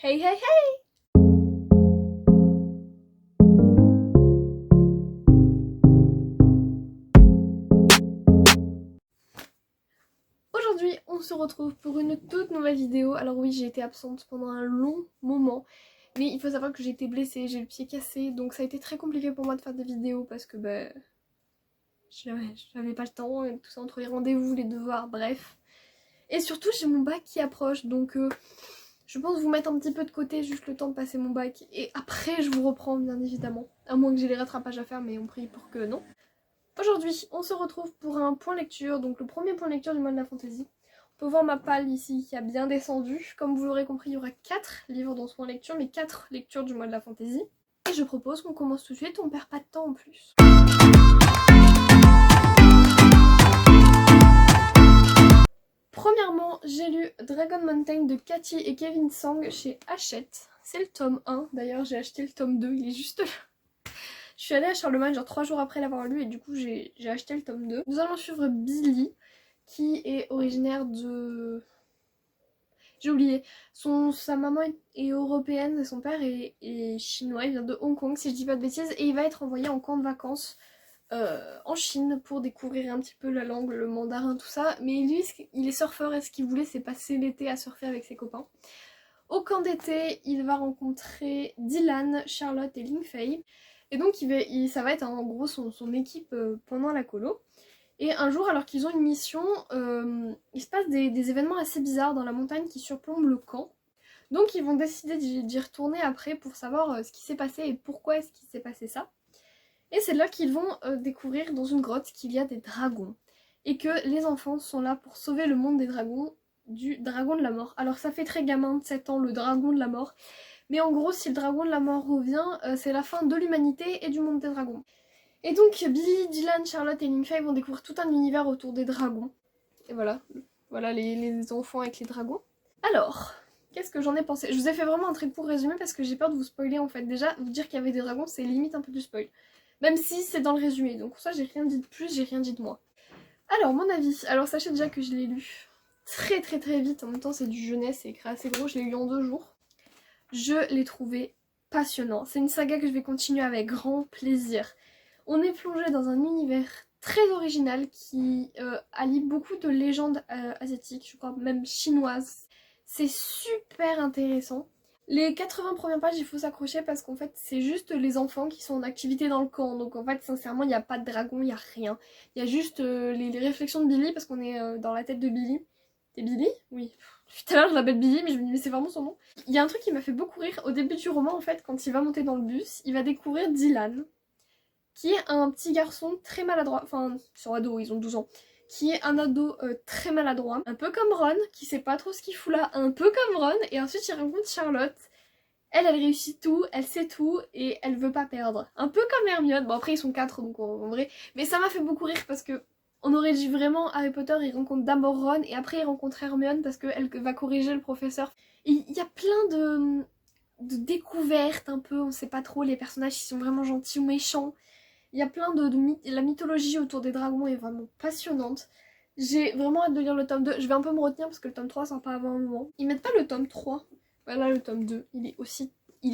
Hey hey hey! Aujourd'hui, on se retrouve pour une toute nouvelle vidéo. Alors oui, j'ai été absente pendant un long moment, mais il faut savoir que j'ai été blessée, j'ai le pied cassé, donc ça a été très compliqué pour moi de faire des vidéos parce que j'avais pas le temps, et tout ça entre les rendez-vous, les devoirs, bref. Et surtout, j'ai mon bac qui approche, donc je pense vous mettre un petit peu de côté, juste le temps de passer mon bac, et après je vous reprends bien évidemment. À moins que j'ai les rattrapages à faire, mais on prie pour que non. Aujourd'hui, on se retrouve pour un point lecture, donc le premier point lecture du mois de la fantaisie. On peut voir ma palle ici qui a bien descendu. Comme vous l'aurez compris, il y aura 4 livres dans ce point lecture, mais 4 lectures du mois de la fantaisie. Et je propose qu'on commence tout de suite, on perd pas de temps en plus. Premièrement, j'ai lu Dragon Mountain de Cathy et Kevin Sang chez Hachette. C'est le tome 1, d'ailleurs j'ai acheté le tome 2, il est juste là. Je suis allée à Charlemagne genre 3 jours après l'avoir lu et du coup j'ai acheté le tome 2. Nous allons suivre Billy, qui est originaire de... J'ai oublié. Sa maman est européenne et son père est chinois, il vient de Hong Kong si je dis pas de bêtises, et il va être envoyé en camp de vacances en Chine pour découvrir un petit peu la langue, le mandarin, tout ça. Mais lui, il est surfeur et ce qu'il voulait c'est passer l'été à surfer avec ses copains. Au camp d'été, il va rencontrer Dylan, Charlotte et Ling Fei. Et donc ça va être en gros son équipe pendant la colo. Et un jour, alors qu'ils ont une mission, il se passe des événements assez bizarres dans la montagne qui surplombent le camp. Donc ils vont décider d'y retourner après pour savoir ce qui s'est passé et pourquoi est-ce qu'il s'est passé ça. Et c'est là qu'ils vont découvrir dans une grotte qu'il y a des dragons. Et que les enfants sont là pour sauver le monde des dragons, du dragon de la mort. Alors ça fait très gamin de 7 ans, le dragon de la mort. Mais en gros, si le dragon de la mort revient, c'est la fin de l'humanité et du monde des dragons. Et donc Billy, Dylan, Charlotte et Ling Fei vont découvrir tout un univers autour des dragons. Et voilà les enfants avec les dragons. Alors, qu'est-ce que j'en ai pensé? Je vous ai fait vraiment un très court résumé parce que j'ai peur de vous spoiler en fait. Déjà, vous dire qu'il y avait des dragons, c'est limite un peu du spoil. Même si c'est dans le résumé, donc pour ça j'ai rien dit de plus, j'ai rien dit de moi. Alors, mon avis. Alors sachez déjà que je l'ai lu très très très vite, en même temps c'est du jeunesse, c'est écrit assez gros, je l'ai lu en 2 jours. Je l'ai trouvé passionnant. C'est une saga que je vais continuer avec grand plaisir. On est plongé dans un univers très original qui allie beaucoup de légendes asiatiques, je crois même chinoises. C'est super intéressant. Les 80 premières pages, il faut s'accrocher parce qu'en fait, c'est juste les enfants qui sont en activité dans le camp. Donc en fait, sincèrement, il n'y a pas de dragon, il n'y a rien. Il y a juste les réflexions de Billy parce qu'on est dans la tête de Billy. C'est Billy? Oui. Tout à l'heure, je l'appelle Billy, mais je me dis, mais c'est vraiment son nom. Il y a un truc qui m'a fait beaucoup rire. Au début du roman, en fait, quand il va monter dans le bus, il va découvrir Dylan, qui est un petit garçon très maladroit, enfin, ils sont ados, ils ont 12 ans, qui est un ado très maladroit, un peu comme Ron, qui sait pas trop ce qu'il fout là, un peu comme Ron, et ensuite il rencontre Charlotte. Elle réussit tout, elle sait tout, et elle veut pas perdre. Un peu comme Hermione, bon après ils sont 4, donc en vrai, mais ça m'a fait beaucoup rire parce que on aurait dit vraiment Harry Potter, il rencontre d'abord Ron, et après il rencontre Hermione parce qu'elle va corriger le professeur. Il y a plein de découvertes un peu, on sait pas trop les personnages qui sont vraiment gentils ou méchants. Il y a plein la mythologie autour des dragons est vraiment passionnante. J'ai vraiment hâte de lire le tome 2. Je vais un peu me retenir parce que le tome 3 sort pas avant un moment. Ils mettent pas le tome 3. Voilà le tome 2. Il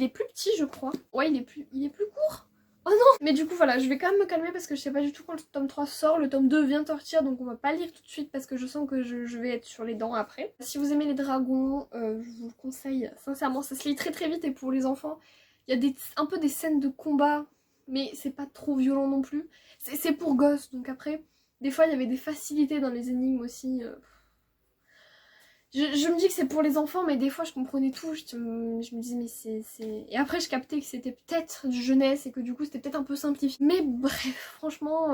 est plus petit je crois. Ouais il est plus court. Oh non. Mais du coup voilà, je vais quand même me calmer parce que je sais pas du tout quand le tome 3 sort. Le tome 2 vient de sortir donc on va pas lire tout de suite parce que je sens que je vais être sur les dents après. Si vous aimez les dragons, je vous le conseille sincèrement. Ça se lit très très vite et pour les enfants, il y a un peu des scènes de combat mais c'est pas trop violent non plus. C'est pour gosses, donc après, des fois il y avait des facilités dans les énigmes aussi. Je me dis que c'est pour les enfants, mais des fois je comprenais tout, je me disais mais c'est... Et après je captais que c'était peut-être du jeunesse et que du coup c'était peut-être un peu simplifié. Mais bref, franchement...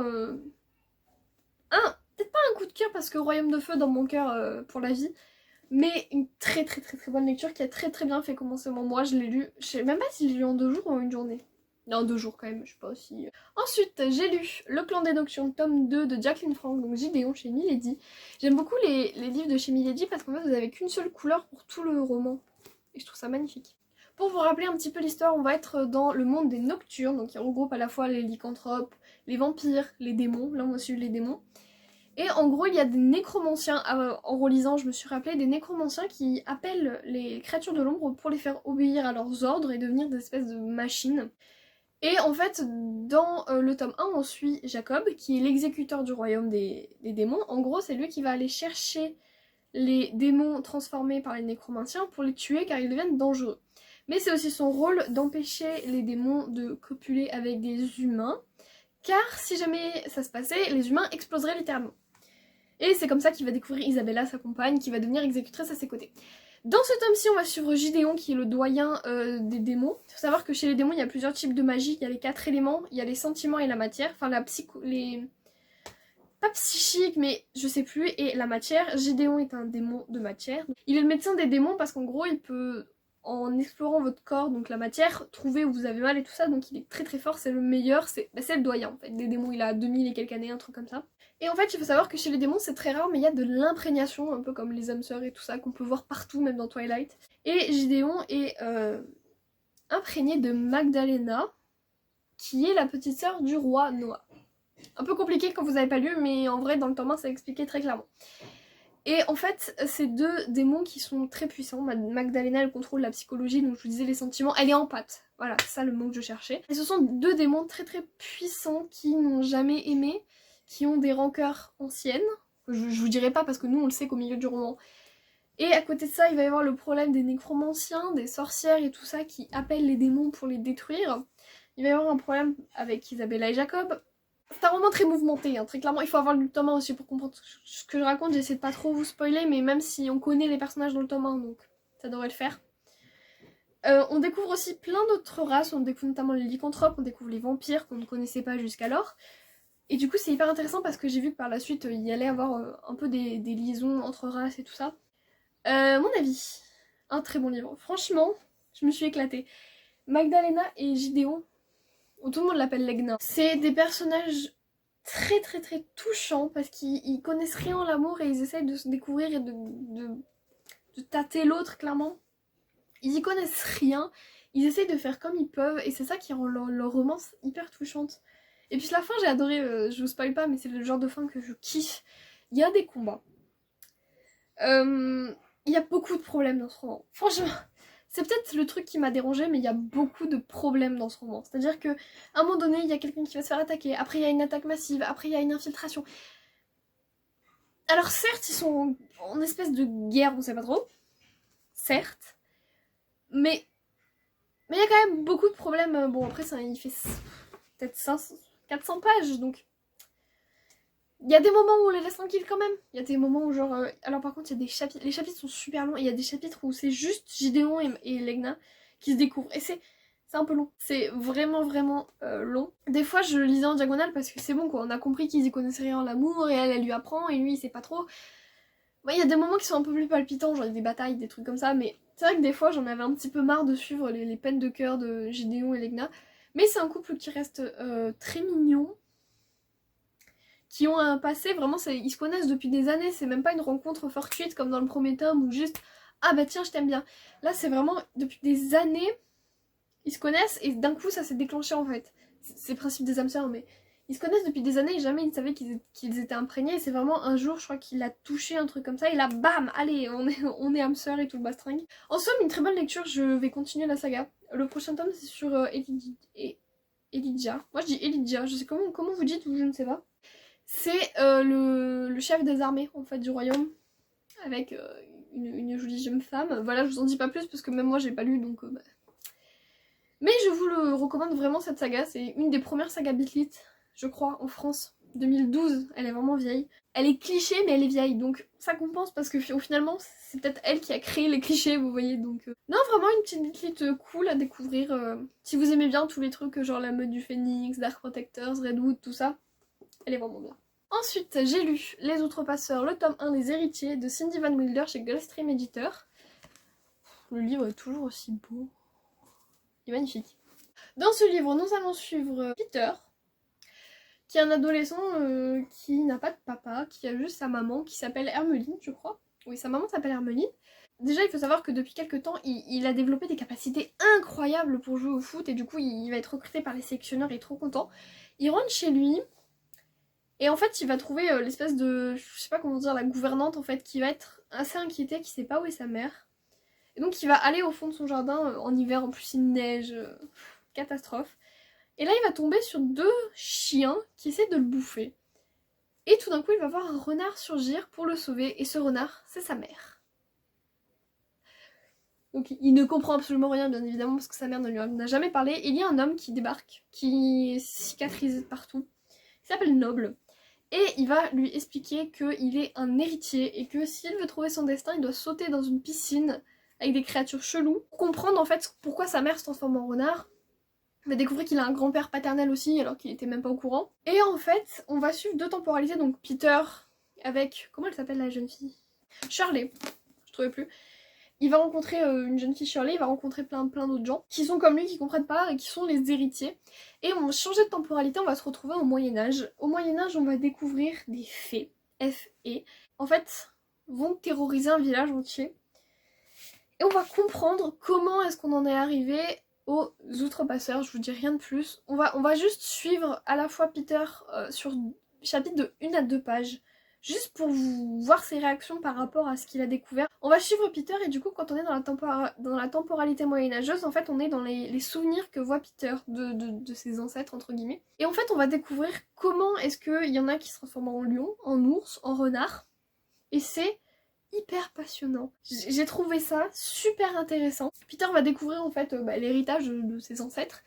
Peut-être pas un coup de cœur parce que Royaume de Feu dans mon cœur pour la vie, mais une très très très très bonne lecture qui a très très bien fait commencer mon mois. Je l'ai lu, je sais même pas si je l'ai lu en 2 jours ou en une journée. Non, 2 jours quand même, je sais pas aussi. Ensuite, j'ai lu Le Clan des Nocturnes, tome 2 de Jacqueline Frank, donc Gideon chez Milady. J'aime beaucoup les livres de chez Milady parce qu'en fait, vous avez qu'une seule couleur pour tout le roman. Et je trouve ça magnifique. Pour vous rappeler un petit peu l'histoire, on va être dans le monde des Nocturnes, donc qui regroupe à la fois les lycanthropes, les vampires, les démons. Là, on va suivre les démons. Et en gros, il y a des nécromanciens, en relisant, je me suis rappelé, des nécromanciens qui appellent les créatures de l'ombre pour les faire obéir à leurs ordres et devenir des espèces de machines. Et en fait, dans le tome 1, on suit Jacob, qui est l'exécuteur du royaume des démons. En gros, c'est lui qui va aller chercher les démons transformés par les nécromanciens pour les tuer car ils deviennent dangereux. Mais c'est aussi son rôle d'empêcher les démons de copuler avec des humains, car si jamais ça se passait, les humains exploseraient littéralement. Et c'est comme ça qu'il va découvrir Isabella, sa compagne, qui va devenir exécutrice à ses côtés. Dans ce tome-ci, on va suivre Gideon, qui est le doyen des démons. Il faut savoir que chez les démons, il y a plusieurs types de magie. Il y a les 4 éléments, il y a les sentiments et la matière. Enfin, pas psychique, mais je sais plus, et la matière. Gideon est un démon de matière. Il est le médecin des démons parce qu'en gros, il peut, en explorant votre corps, donc la matière, trouver où vous avez mal et tout ça. Donc il est très très fort, c'est le meilleur, c'est le doyen en fait. Des démons, il a 2000 et quelques années, un truc comme ça. Et en fait, il faut savoir que chez les démons, c'est très rare, mais il y a de l'imprégnation, un peu comme les âmes sœurs et tout ça, qu'on peut voir partout, même dans Twilight. Et Gideon est imprégné de Magdalena, qui est la petite sœur du roi Noah. Un peu compliqué quand vous n'avez pas lu, mais en vrai, dans le tome 1, c'est expliqué très clairement. Et en fait, c'est deux démons qui sont très puissants. Magdalena, elle contrôle la psychologie, donc je vous disais les sentiments. Elle est en pâte. Voilà, c'est ça le mot que je cherchais. Et ce sont deux démons très très puissants qui n'ont jamais aimé, qui ont des rancœurs anciennes. Je vous dirai pas parce que nous on le sait qu'au milieu du roman. Et à côté de ça, il va y avoir le problème des nécromanciens, des sorcières et tout ça qui appellent les démons pour les détruire. Il va y avoir un problème avec Isabella et Jacob. C'est un roman très mouvementé, hein, très clairement. Il faut avoir lu le tome 1 aussi pour comprendre ce que je raconte. J'essaie de pas trop vous spoiler, mais même si on connaît les personnages dans le tome 1, donc ça devrait le faire. On découvre aussi plein d'autres races. On découvre notamment les lycanthropes, on découvre les vampires qu'on ne connaissait pas jusqu'alors. Et du coup, c'est hyper intéressant parce que j'ai vu que par la suite, il y allait avoir un peu des liaisons entre races et tout ça. Mon avis, un très bon livre. Franchement, je me suis éclatée. Magdalena et Gideon, tout le monde l'appelle Legna. C'est des personnages très très très touchants parce qu'ils connaissent rien en l'amour et ils essayent de se découvrir et de tâter l'autre clairement. Ils y connaissent rien, ils essayent de faire comme ils peuvent et c'est ça qui rend leur romance hyper touchante. Et puis la fin j'ai adoré, je vous spoil pas mais c'est le genre de fin que je kiffe. Il y a des combats. Il y a beaucoup de problèmes dans ce roman. Franchement, c'est peut-être le truc qui m'a dérangé, mais il y a beaucoup de problèmes dans ce roman. C'est-à-dire qu'à un moment donné, il y a quelqu'un qui va se faire attaquer, après il y a une attaque massive, après il y a une infiltration. Alors certes, ils sont en espèce de guerre, on sait pas trop. Certes. Mais il y a quand même beaucoup de problèmes. Bon, après, ça, il fait peut-être 400 pages, donc... Il y a des moments où on les laisse tranquilles quand même. Il y a des moments où genre... Alors par contre, il y a des chapitres... Les chapitres sont super longs. Il y a des chapitres où c'est juste Gideon et Legna qui se découvrent. Et c'est un peu long. C'est vraiment vraiment long. Des fois, je lisais en diagonale parce que c'est bon quoi. On a compris qu'ils y connaissaient rien en l'amour et elle lui apprend et lui, il sait pas trop. Ouais, il y a des moments qui sont un peu plus palpitants, genre des batailles, des trucs comme ça. Mais c'est vrai que des fois, j'en avais un petit peu marre de suivre les peines de cœur de Gideon et Legna. Mais c'est un couple qui reste très mignon. Qui ont un passé, vraiment, ils se connaissent depuis des années, c'est même pas une rencontre fortuite comme dans le premier tome où juste ah bah tiens je t'aime bien. Là c'est vraiment depuis des années, ils se connaissent et d'un coup ça s'est déclenché en fait. C'est le principe des âmes sœurs, mais ils se connaissent depuis des années et jamais ils ne savaient qu'ils étaient imprégnés. Et c'est vraiment un jour, je crois qu'il a touché un truc comme ça et là bam, allez, on est âmes sœurs et tout le bastringue. En somme, une très bonne lecture, je vais continuer la saga. Le prochain tome c'est sur Elijah. Moi je dis Elijah, je sais comment vous dites ou je ne sais pas. C'est le chef des armées en fait du royaume avec une jolie jeune femme. Voilà, je vous en dis pas plus parce que même moi j'ai pas lu donc bah. Mais je vous le recommande vraiment cette saga, c'est une des premières sagas Bitlit, je crois, en France. 2012, elle est vraiment vieille. Elle est cliché mais elle est vieille donc ça compense parce que finalement c'est peut-être elle qui a créé les clichés, vous voyez donc... Non, vraiment une petite Bitlit cool à découvrir. Si vous aimez bien tous les trucs genre la meute du Phénix, Dark Protectors, Redwood, tout ça. Elle est vraiment bien. Ensuite, j'ai lu Les Outrepasseurs, le tome 1 des héritiers de Cindy Van Wilder chez Gulfstream Éditeur. Le livre est toujours aussi beau. Il est magnifique. Dans ce livre, nous allons suivre Peter, qui est un adolescent qui n'a pas de papa, qui a juste sa maman, qui s'appelle Hermeline, je crois. Oui, sa maman s'appelle Hermeline. Déjà, il faut savoir que depuis quelques temps, il a développé des capacités incroyables pour jouer au foot, et du coup, il va être recruté par les sélectionneurs, il est trop content. Il rentre chez lui... Et en fait, il va trouver l'espèce de, je sais pas comment dire, la gouvernante en fait, qui va être assez inquiétée, qui sait pas où est sa mère. Et donc il va aller au fond de son jardin en hiver, en plus il neige, catastrophe. Et là il va tomber sur 2 chiens qui essaient de le bouffer. Et tout d'un coup il va voir un renard surgir pour le sauver, et ce renard, c'est sa mère. Donc il ne comprend absolument rien bien évidemment parce que sa mère ne lui en a jamais parlé. Et il y a un homme qui débarque, qui est cicatrisé de partout, il s'appelle Noble. Et il va lui expliquer qu'il est un héritier et que s'il veut trouver son destin, il doit sauter dans une piscine avec des créatures cheloues. Pour comprendre en fait pourquoi sa mère se transforme en renard, on va découvrir qu'il a un grand-père paternel aussi alors qu'il était même pas au courant. Et en fait, on va suivre 2 temporalités, donc Peter avec... Comment elle s'appelle la jeune fille? Shirley, je trouvais plus. Il va rencontrer une jeune fille Shirley, il va rencontrer plein d'autres gens qui sont comme lui, qui comprennent pas et qui sont les héritiers. Et on va changer de temporalité, on va se retrouver au Moyen-Âge. Au Moyen-Âge, on va découvrir des fées, F-E, en fait, vont terroriser un village entier. Et on va comprendre comment est-ce qu'on en est arrivé aux outrepasseurs, je vous dis rien de plus. On va juste suivre à la fois Peter sur chapitre de 1 à 2 pages. Juste pour vous voir ses réactions par rapport à ce qu'il a découvert. On va suivre Peter et du coup quand on est dans la temporalité moyenâgeuse, en fait on est dans les souvenirs que voit Peter de ses ancêtres entre guillemets. Et en fait on va découvrir comment est-ce qu'il y en a qui se transforment en lion, en ours, en renard. Et c'est hyper passionnant. J'ai trouvé ça super intéressant. Peter va découvrir en fait l'héritage de ses ancêtres.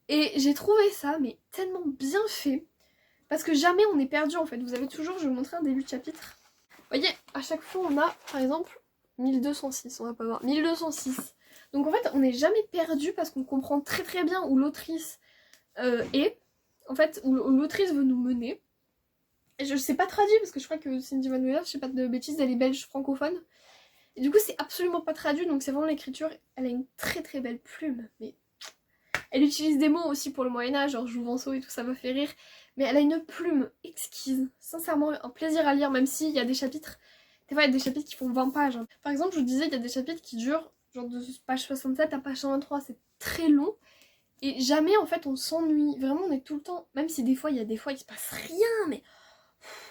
Et j'ai trouvé ça mais tellement bien fait. Parce que jamais on est perdu en fait. Vous avez toujours, je vais vous montrer un début de chapitre. Vous voyez, à chaque fois on a par exemple 1206, on va pas voir, 1206. Donc en fait on n'est jamais perdu parce qu'on comprend très bien où l'autrice est. En fait, où l'autrice veut nous mener. Et je sais pas traduit parce que je crois que Cindy Van Wheeler, je sais pas de bêtises, elle est belge francophone. Et du coup c'est absolument pas traduit, donc c'est vraiment l'écriture. Elle a une très belle plume, mais... Elle utilise des mots aussi pour le Moyen-Âge, genre jouvenceau et tout, ça me fait rire. Mais elle a une plume exquise. Sincèrement, un plaisir à lire, même s'il y a des chapitres... Des fois, il y a des chapitres qui font 20 pages. Hein. Par exemple, je vous disais, il y a des chapitres qui durent genre de page 67 à page 123. C'est très long. Et jamais, en fait, on s'ennuie. Vraiment, on est tout le temps... Même si des fois, il se passe rien, mais...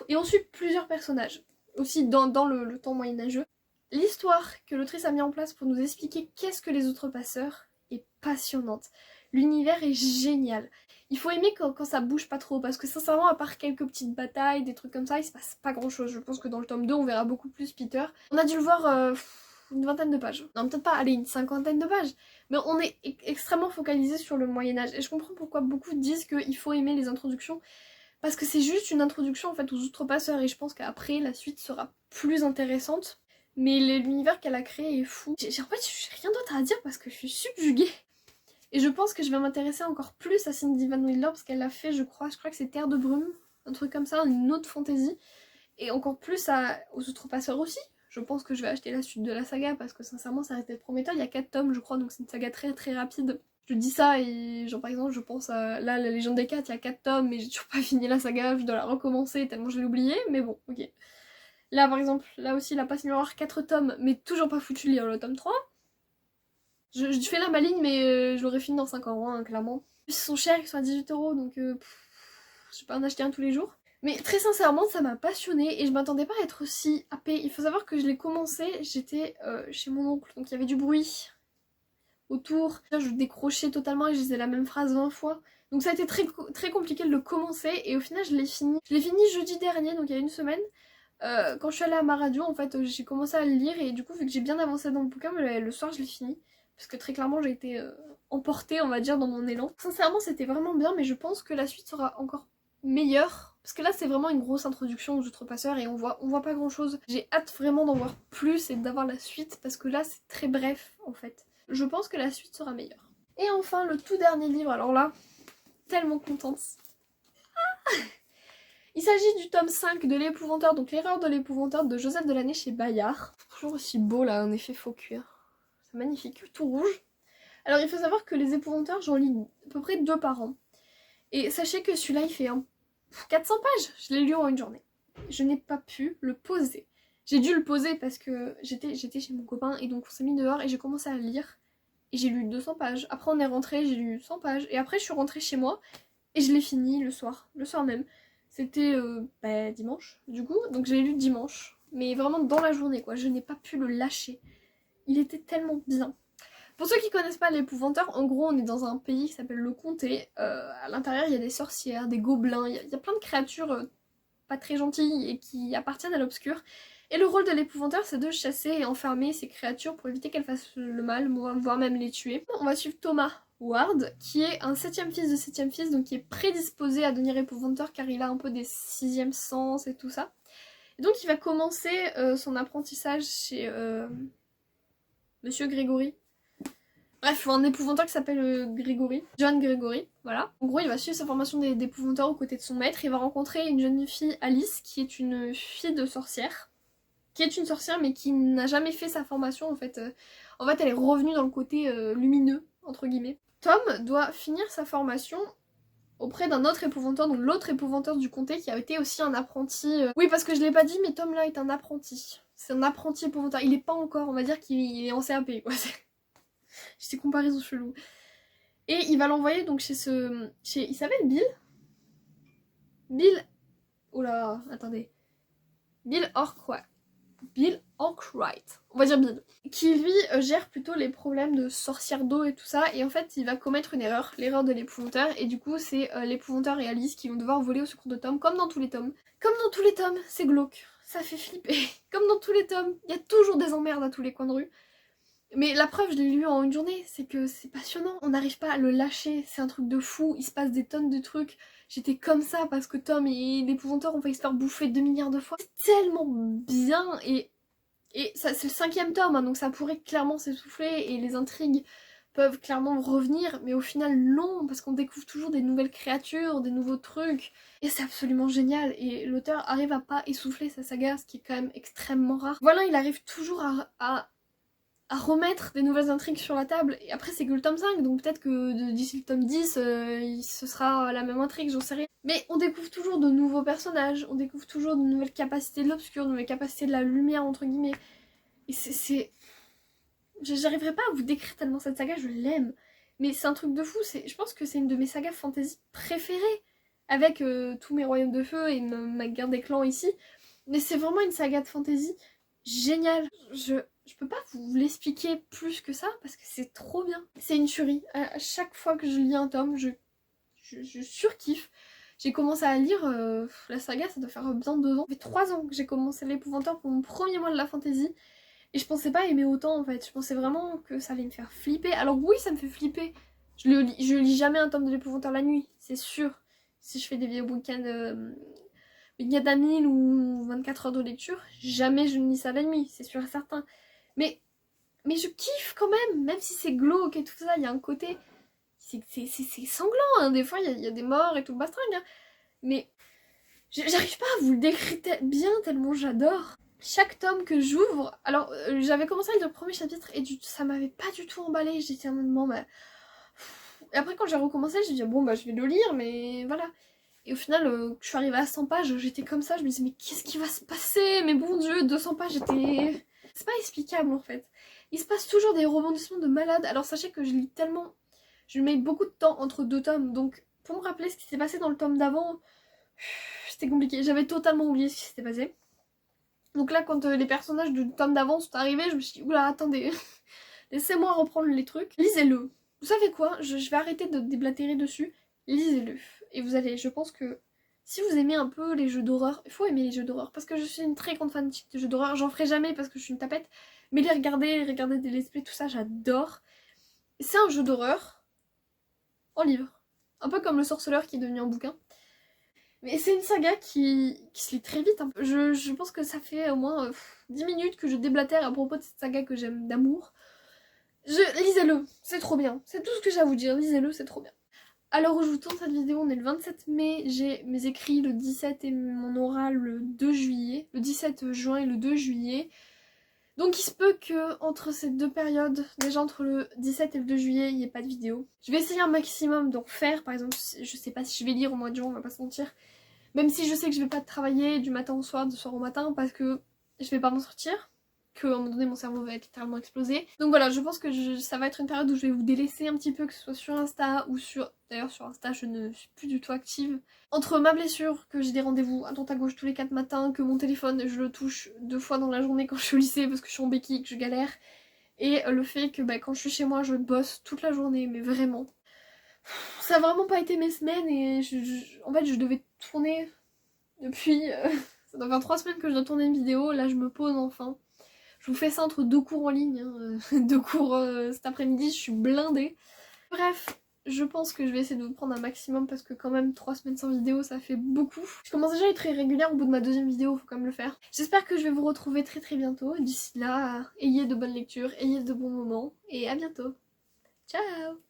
Et on suit plusieurs personnages. Aussi dans le temps moyenâgeux. L'histoire que l'autrice a mis en place pour nous expliquer qu'est-ce que les outrepasseurs est passionnante. L'univers est génial. Il faut aimer quand ça bouge pas trop, parce que sincèrement, à part quelques petites batailles, des trucs comme ça, il se passe pas grand chose. Je pense que dans le tome 2, on verra beaucoup plus Peter. On a dû le voir une 20aine de pages. Non, peut-être pas, allez, une 50aine de pages. Mais on est extrêmement focalisé sur le Moyen-Âge. Et je comprends pourquoi beaucoup disent qu'il faut aimer les introductions. Parce que c'est juste une introduction en fait aux outrepasseurs. Et je pense qu'après, la suite sera plus intéressante. Mais l'univers qu'elle a créé est fou. En fait, j'ai rien d'autre à dire parce que je suis subjuguée. Et je pense que je vais m'intéresser encore plus à Cindy Van Wheeler parce qu'elle l'a fait, je crois que c'est Terre de Brume, un truc comme ça, une autre fantasy. Et encore plus aux Outrepasseurs aussi. Je pense que je vais acheter la suite de la saga parce que sincèrement ça reste prometteur. Il y a 4 tomes je crois, donc c'est une saga très rapide. Je dis ça et genre par exemple je pense à là la Légende des 4, il y a 4 tomes mais j'ai toujours pas fini la saga, je dois la recommencer tellement je l'ai oublié, mais bon, ok. Là par exemple, là aussi la Passe Miroir 4 tomes mais toujours pas foutu de lire le tome 3. Je fais là ma ligne mais je l'aurais fini dans 5 ans, hein, clairement. Ils sont chers, ils sont à 18 € donc je vais pas en acheter un tous les jours. Mais très sincèrement ça m'a passionnée et je m'attendais pas à être aussi happée. Il faut savoir que je l'ai commencé, j'étais chez mon oncle donc il y avait du bruit autour. Là, je décrochais totalement et je disais la même phrase 20 fois. Donc ça a été très compliqué de le commencer et au final je l'ai fini. Je l'ai fini jeudi dernier, donc il y a une semaine. Quand je suis allée à ma radio, en fait, j'ai commencé à le lire et du coup, vu que j'ai bien avancé dans le bouquin, le soir je l'ai fini. Parce que très clairement, j'ai été emportée, on va dire, dans mon élan. Sincèrement, c'était vraiment bien, mais je pense que la suite sera encore meilleure. Parce que là, c'est vraiment une grosse introduction aux Outrepasseurs et on voit pas grand chose. J'ai hâte vraiment d'en voir plus et d'avoir la suite parce que là, c'est très bref, en fait. Je pense que la suite sera meilleure. Et enfin, le tout dernier livre, alors là, tellement contente. Il s'agit du tome 5 de l'Épouvanteur, donc l'erreur de l'Épouvanteur de Joseph Delaney chez Bayard. Toujours aussi beau là, en effet faux cuir. C'est magnifique, tout rouge. Alors il faut savoir que les Épouvanteurs, j'en lis à peu près 2 par an. Et sachez que celui-là il fait 400 pages. Je l'ai lu en une journée. Je n'ai pas pu le poser. J'ai dû le poser parce que j'étais chez mon copain et donc on s'est mis dehors et j'ai commencé à lire. Et j'ai lu 200 pages. Après on est rentré, j'ai lu 100 pages. Et après je suis rentrée chez moi et je l'ai fini le soir même. C'était dimanche du coup, donc j'ai lu dimanche, mais vraiment dans la journée quoi, je n'ai pas pu le lâcher. Il était tellement bien. Pour ceux qui connaissent pas l'épouvanteur, en gros on est dans un pays qui s'appelle le Comté, à l'intérieur il y a des sorcières, des gobelins, il y a plein de créatures pas très gentilles et qui appartiennent à l'obscur. Et le rôle de l'épouvanteur c'est de chasser et enfermer ces créatures pour éviter qu'elles fassent le mal, voire même les tuer. On va suivre Thomas Ward, qui est un 7ème fils de 7ème fils, donc qui est prédisposé à devenir épouvanteur car il a un peu des 6e sens et tout ça. Et donc il va commencer son apprentissage chez Monsieur Grégory. Bref, un épouvanteur qui s'appelle Grégory, John Grégory, voilà. En gros, il va suivre sa formation d'épouvanteur aux côtés de son maître. Il va rencontrer une jeune fille, Alice, qui est une fille de sorcière. Qui est une sorcière, mais qui n'a jamais fait sa formation, en fait. En fait, elle est revenue dans le côté lumineux, entre guillemets. Tom doit finir sa formation auprès d'un autre épouvanteur, donc l'autre épouvanteur du comté, qui a été aussi un apprenti... Oui, parce que je l'ai pas dit, mais Tom, là, est un apprenti. C'est un apprenti épouvanteur. Il est pas encore, on va dire qu'il est en CAP, quoi. J'ai des comparaisons cheloues. Et il va l'envoyer donc chez ce... il s'appelle Bill. Bill... Oh là, attendez. Bill Arkwright. Bill Arkwright. On va dire Bill. Qui lui gère plutôt les problèmes de sorcière d'eau et tout ça. Et en fait, il va commettre une erreur. L'erreur de l'épouvanteur. Et du coup, c'est l'épouvanteur et Alice qui vont devoir voler au secours de Tom. Comme dans tous les tomes. Comme dans tous les tomes, c'est glauque. Ça fait flipper. Comme dans tous les tomes, il y a toujours des emmerdes à tous les coins de rue. Mais la preuve, je l'ai lu en une journée, c'est que c'est passionnant. On n'arrive pas à le lâcher, c'est un truc de fou, il se passe des tonnes de trucs. J'étais comme ça parce que Tom et l'épouvanteur ont failli se faire bouffer 2 milliards de fois. C'est tellement bien et ça, c'est le 5e tome, hein, donc ça pourrait clairement s'essouffler et les intrigues peuvent clairement revenir, mais au final non, parce qu'on découvre toujours des nouvelles créatures, des nouveaux trucs, et c'est absolument génial, et l'auteur arrive à pas essouffler sa saga, ce qui est quand même extrêmement rare. Voilà, il arrive toujours à remettre des nouvelles intrigues sur la table, et après c'est que le tome 5, donc peut-être que d'ici le tome 10, ce sera la même intrigue, j'en sais rien. Mais on découvre toujours de nouveaux personnages, on découvre toujours de nouvelles capacités de l'obscur, de nouvelles capacités de la lumière, entre guillemets. Et c'est... J'arriverai pas à vous décrire tellement cette saga, je l'aime. Mais c'est un truc de fou, je pense que c'est une de mes sagas fantasy préférées, avec tous mes royaumes de feu et ma guerre des clans ici. Mais c'est vraiment une saga de fantasy géniale. Je peux pas vous l'expliquer plus que ça parce que c'est trop bien. C'est une tuerie. À chaque fois que je lis un tome, je surkiffe. J'ai commencé à lire la saga, ça doit faire bien 2 ans. Ça fait 3 ans que j'ai commencé l'épouvanteur pour mon premier mois de la fantasy. Et je pensais pas aimer autant en fait. Je pensais vraiment que ça allait me faire flipper. Alors oui, ça me fait flipper. Je lis jamais un tome de l'épouvanteur la nuit, c'est sûr. Si je fais des vidéos week-end... week-end à 1000 ou 24 heures de lecture, jamais je ne lis ça la nuit, c'est sûr et certain. Mais je kiffe quand même si c'est glauque et tout ça, il y a un côté... C'est sanglant, hein. Des fois il y a des morts et tout le bastringue. Hein. Mais j'arrive pas à vous le décrire bien tellement j'adore. Chaque tome que j'ouvre... Alors, j'avais commencé avec le premier chapitre et ça m'avais pas du tout emballé. J'étais en mode, bon, bah... Et après, quand j'ai recommencé, j'ai dit, bon, bah, je vais le lire, mais voilà. Et au final, je suis arrivée à 100 pages, j'étais comme ça, je me disais, mais qu'est-ce qui va se passer? Mais bon Dieu, 200 pages, j'étais... C'est pas explicable, en fait. Il se passe toujours des rebondissements de malade. Alors, sachez que je lis tellement... Je mets beaucoup de temps entre 2 tomes, donc pour me rappeler ce qui s'est passé dans le tome d'avant, c'était compliqué. J'avais totalement oublié ce qui s'était passé. Donc là, quand les personnages du tome d'avant sont arrivés, je me suis dit, oula, attendez, laissez-moi reprendre les trucs. Lisez-le. Vous savez quoi? Je vais arrêter de déblatérer dessus. Lisez-le. Et vous allez, je pense que si vous aimez un peu les jeux d'horreur, il faut aimer les jeux d'horreur, parce que je suis une très grande fanatique de jeux d'horreur. J'en ferai jamais parce que je suis une tapette, mais les regarder des let's play, tout ça, j'adore. C'est un jeu d'horreur en livre. Un peu comme Le Sorceleur qui est devenu un bouquin. Mais c'est une saga qui se lit très vite. Hein. Je pense que ça fait au moins 10 minutes que je déblatère à propos de cette saga que j'aime d'amour. Lisez-le, c'est trop bien. C'est tout ce que j'ai à vous dire, lisez-le, c'est trop bien. Alors où je vous tourne cette vidéo, on est le 27 mai, j'ai mes écrits le 17 et mon oral le 2 juillet. Le 17 juin et le 2 juillet. Donc il se peut que entre ces 2 périodes, déjà entre le 17 et le 2 juillet, il n'y ait pas de vidéo. Je vais essayer un maximum d'en faire, par exemple, je sais pas si je vais lire au mois de juin, on va pas se mentir. Même si je sais que je vais pas travailler du matin au soir, du soir au matin, parce que je vais pas m'en sortir, qu'à un moment donné mon cerveau va être littéralement explosé. Donc voilà, je pense que ça va être une période où je vais vous délaisser un petit peu, que ce soit sur Insta ou sur... D'ailleurs sur Insta je ne suis plus du tout active. Entre ma blessure, que j'ai des rendez-vous à droite à gauche tous les 4 matins, que mon téléphone je le touche 2 fois dans la journée quand je suis au lycée parce que je suis en béquille, que je galère, et le fait que quand je suis chez moi je bosse toute la journée, mais vraiment. Ça a vraiment pas été mes semaines et en fait je devais tourner depuis... ça doit faire 3 semaines que je dois tourner une vidéo, là je me pose enfin. Je vous fais ça entre 2 cours en ligne, hein. 2 cours cet après-midi, je suis blindée. Bref, je pense que je vais essayer de vous prendre un maximum parce que quand même 3 semaines sans vidéo ça fait beaucoup. Je commence déjà à être irrégulière au bout de ma deuxième vidéo, faut quand même le faire. J'espère que je vais vous retrouver très très bientôt. D'ici là, ayez de bonnes lectures, ayez de bons moments et à bientôt. Ciao!